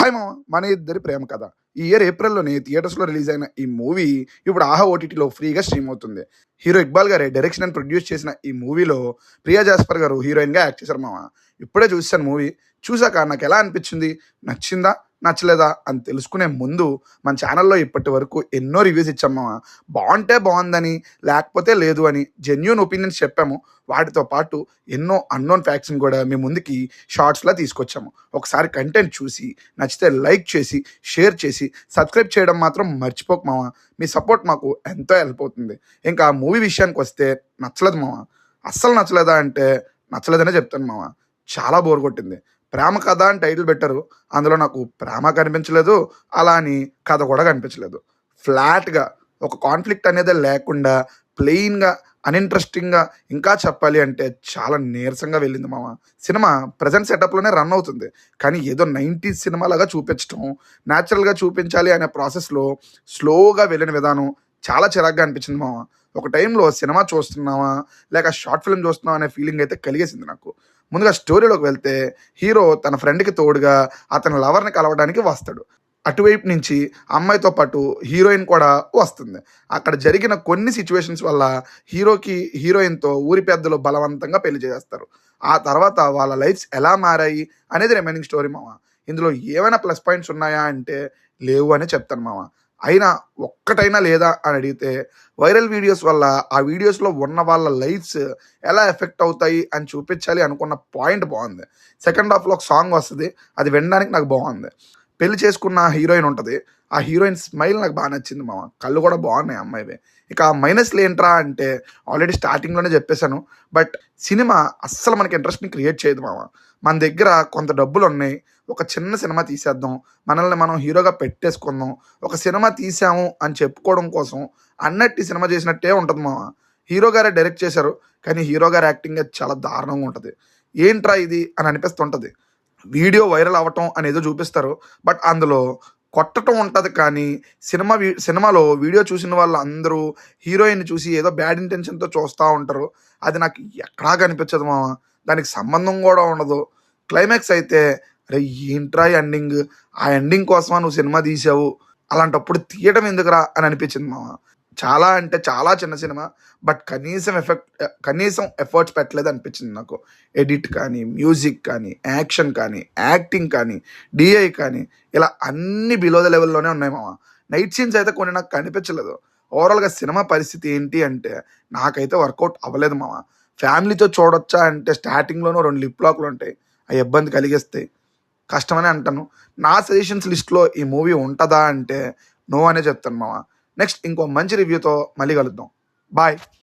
Hi మామ! మన ఇద్దరి ప్రేమ కథ. ఈ ఇయర్ ఏప్రిల్‌లోనే థియేటర్స్‌లో రిలీజ్ అయిన ఈ మూవీ ఇప్పుడు ఆహా ఓటీటీలో ఫ్రీగా స్ట్రీమ్ అవుతుంది. హీరో 'ఇక్బాల్' గారే డైరెక్షన్ అండ్ ప్రొడ్యూస్ చేసిన ఈ మూవీలో ప్రియా జాస్పర్ గారు హీరోయిన్‌గా యాక్ట్ చేశారు మామ. ఇప్పుడే చూసేసాను మూవీ. చూసాక నాకెలా అనిపించింది? నచ్చిందా? నచ్చలేదా? అని తెలుసుకునే ముందు మన ఛానల్‌లో ఇప్పటి వరకు ఎన్నో రివ్యూస్ ఇచ్చాం మామ. బావుంటే బావుందని, లేకపోతే లేదు అని జెన్యూన్ ఒపీనియన్స్ చెప్పాము. వాటితో పాటు ఎన్నో అన్నోన్ ఫ్యాక్ట్స్‌ని కూడా మీ ముందుకి షార్ట్స్‌లా తీసుకొచ్చాము. ఒకసారి కంటెంట్ చూసి నచ్చితే లైక్ చేసి, షేర్ చేసి, సబ్స్క్రైబ్ చేయడం మాత్రం మర్చిపోకు మామ. మీ సపోర్ట్ మాకు ఎంతో హెల్ప్ అవుతుంది. ఇంకా మూవీ విషయానికొస్తే నచ్చలేదు మామ. అస్సలు నచ్చలేదా అంటే నచ్చలేదనే చెప్తాను మామ. చాలా బోర్ కొట్టింది. ప్రేమ కథ అని టైటిల్ పెట్టారు. అందులో నాకు ప్రేమ కనిపించలేదు. అలా అని కథ కూడా కనిపించలేదు. ఫ్లాట్‌గా ఒక కాన్‌ఫ్లిక్ట్ అనేదే లేకుండా ప్లెయిన్‌గా, అన్‌ఇంట్రెస్టింగ్‌గా ఇంకా చెప్పాలి అంటే చాలా నీరసంగా వెళ్ళింది మామ. సినిమా ప్రెజెంట్ సెటప్‌లోనే రన్ అవుతుంది. కానీ ఏదో 90స్ సినిమాలాగా చూపించటం, నేచురల్‌గా చూపించాలి అనే ప్రాసెస్‌లో స్లోగా వెళ్ళిన విధానం చాలా చిరాకుగా అనిపించింది మామ. ఒక టైంలో సినిమా చూస్తున్నామా, లేక షార్ట్ ఫిల్మ్ చూస్తున్నామా అనే ఫీలింగ్ అయితే కలిగేసింది నాకు. ముందుగా స్టోరీలోకి వెళ్తే హీరో తన ఫ్రెండ్‌కి తోడుగా అతని లవర్‌ని కలవడానికి వస్తాడు. అటువైపు నుంచి అమ్మాయితో పాటు హీరోయిన్ కూడా వస్తుంది. అక్కడ జరిగిన కొన్ని సిట్యుయేషన్స్ వల్ల హీరోకి హీరోయిన్‌తో ఊరి పెద్దలు బలవంతంగా పెళ్లి చేసేస్తారు. ఆ తర్వాత వాళ్ళ లైఫ్స్ ఎలా మారాయి అనేది రిమైనింగ్ స్టోరీ మామ. ఇందులో ఏమైనా ప్లస్ పాయింట్స్ ఉన్నాయా అంటే లేవు అనే చెప్తాను మామ. అయినా ఒక్కటైనా లేదా అని అడిగితే వైరల్ వీడియోస్ వల్ల ఆ వీడియోస్‌లో ఉన్న వాళ్ళ లైఫ్స్ ఎలా ఎఫెక్ట్ అవుతాయి అని చూపించాలి అనుకున్న పాయింట్ బావుంది. సెకండ్ హాఫ్‌లో ఒక సాంగ్ వస్తది. అది వినడానికి నాకు బావుంది. పెళ్లి చేసుకున్న హీరోయిన్ ఉంటది. ఆ హీరోయిన్ స్మైల్ నాకు నచ్చింది మామ. కళ్ళు కూడా బాగున్నాయి ఆ అమ్మాయివి. ఇక మైనస్‌లు ఏంట్రా అంటే ఆల్రెడీ స్టార్టింగ్‌లోనే చెప్పేసాను. బట్ సినిమా అస్సలు మనకి ఇంట్రెస్ట్‌ని క్రియేట్ చేయదు మామ. మన దగ్గర కొంత డబ్బులున్నాయి. ఒక చిన్న సినిమా తీసేద్దాం. మనల్ని మనం హీరోగా పెట్టేసుకుందాం. ఒక సినిమా తీసాము అని చెప్పుకోవడం కోసం అన్నట్టు ఈ సినిమా చేసినట్టే ఉంటది మామ. హీరో గారే డైరెక్ట్ చేశారు. కానీ హీరో గారి యాక్టింగే చాలా దారుణంగా ఉంటది. ఏంట్రా ఇది అని అనిపిస్తుంటది. వీడియో వైరల్ అవ్వటం అనేదో చూపిస్తారు. బట్ అందులో కొట్టటం ఉంటది కానీ, సినిమాలో వీడియో చూసిన వాళ్ళందరూ హీరోయిన్‌ని చూసి ఏదో బ్యాడ్ ఇంటెన్షన్‌తో చూస్తా ఉంటారు. అది నాకు ఎక్కడా కనిపించదు మామ. దానికి సంబంధం గూడా ఉండదు. క్లైమాక్స్ అయితే అరేయ్! ఏంట్రా ఈ ఎండింగ్? ఆ ఎండింగ్ కోసమా నువ్వు సినిమా తీసావు? అలాంటప్పుడు తీయడం ఎందుకురా అని అనిపించింది మామ. చాలా అంటే చాలా చిన్న సినిమా. బట్ కనీసం ఎఫర్ట్స్ పెట్టలేదు అనిపించింది నాకు. ఎడిట్ కానీ, మ్యూజిక్ కానీ, యాక్షన్ కానీ, యాక్టింగ్ కానీ, డీఐ కానీ ఇలా అన్నీ బిలో ద లెవెల్‌లోనే ఉన్నాయి మామ. నైట్ సీన్స్ అయితే కొన్ని నాకు కనిపించలేదు. ఓవరాల్‌గా సినిమా పరిస్థితి ఏంటి అంటే నాకైతే వర్కౌట్ అవ్వలేదు మామ. ఫ్యామిలీతో చూడొచ్చా అంటే స్టార్టింగ్‌లోనో 2 లిప్ లాక్‌లుంటాయి. అయి ఇబ్బంది కలిగిస్తాయి. కష్టమనే అంటాను. నా సజెషన్స్ లిస్ట్‌లో ఈ మూవీ ఉంటదా అంటే నో అనే చెప్తాను మామ. నెక్స్ట్ ఇంకో మంచి రివ్యూతో మళ్ళీ కలుద్దాం. బాయ్.